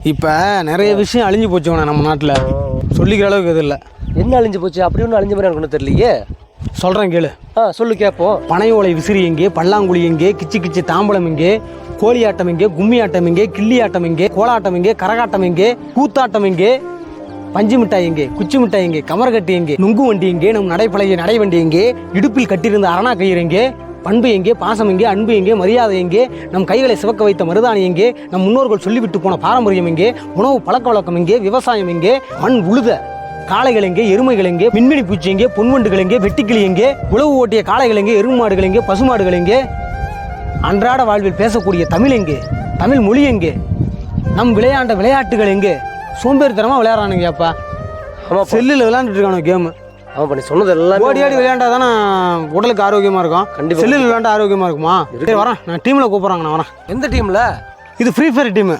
இப்போ நிறைய விஷயம் அழிஞ்சு போச்சுவண்ணா நம்ம நாட்டில் சொல்லிக்கிற அளவுக்கு எது இல்லை. என்ன அழிஞ்சு போச்சு? அப்படி ஒன்றும் அழிஞ்ச மாதிரி எனக்கு ஒன்றும் தெரியலையே. சொல்கிறேன் கேளு. சொல்லு கேட்போம். பனை ஓலை விசிறி எங்கே, பல்லாங்குழி எங்கே, கிச்சி கிச்சி தாம்பலம் எங்கே, கோழி ஆட்டம் எங்கே, கும்மி ஆட்டம் எங்கே, கிள்ளி ஆட்டம் எங்கே, கோலாட்டம் எங்கே, கரகாட்டம் எங்கே, கூத்தாட்டம் எங்கே, பஞ்சு மிட்டாய் எங்கே, குச்சி மிட்டாய் எங்கே, கமரக்கட்டி எங்கே, நுங்கு வண்டி எங்கே, நம் நடைப்பழகிய நடைவண்டி எங்கே, இடுப்பில் கட்டியிருந்த அரணா கயிறு எங்கே, பண்பு எங்கே, பாசம் எங்கே, அன்பு எங்கே, மரியாதை எங்கே, நம் கைகளை சிவக்க வைத்த மருதாணி எங்கே, நம் முன்னோர்கள் சொல்லிவிட்டு போன பாரம்பரியம் எங்கே, உணவு பழக்க வழக்கம் எங்கே, விவசாயம் எங்கே, மண் உழுத காளைகள் எங்கே, எருமைகள் எங்கே, மின்மினி பூச்சி எங்கே, பொன்வண்டுகள் எங்கே, வெட்டிக்கிளி எங்கே, உழவு ஓட்டிய காளைகள் எங்கே, எருமை மாடுகள் எங்கே, பசுமாடுகள் எங்கே, அன்றாட வாழ்வில் பேசக்கூடிய தமிழ் எங்கே, தமிழ் மொழி எங்கே, நம் விளையாண்ட விளையாட்டுகள் எங்கே? சோம்பேறித்தனமா விளையாடுறானுங்கப்பா. செல்லில் விளையாண்டுட்டு இருக்கானு கேமு. அவன் பண்ணி சொன்னது எல்லாம் ஓடி ஆடி விளையாண்டா தானே உடலுக்கு ஆரோக்கியமா இருக்கும். கண்டிப்பா. செல்லில் விளையாண்டா ஆரோக்கியமா இருக்குமா? சரி வரேன், நான் டீமில் கூப்பிட்றாங்க, நான் வரேன். எந்த டீம்ல? இது ஃப்ரீ ஃபயர் டீமு.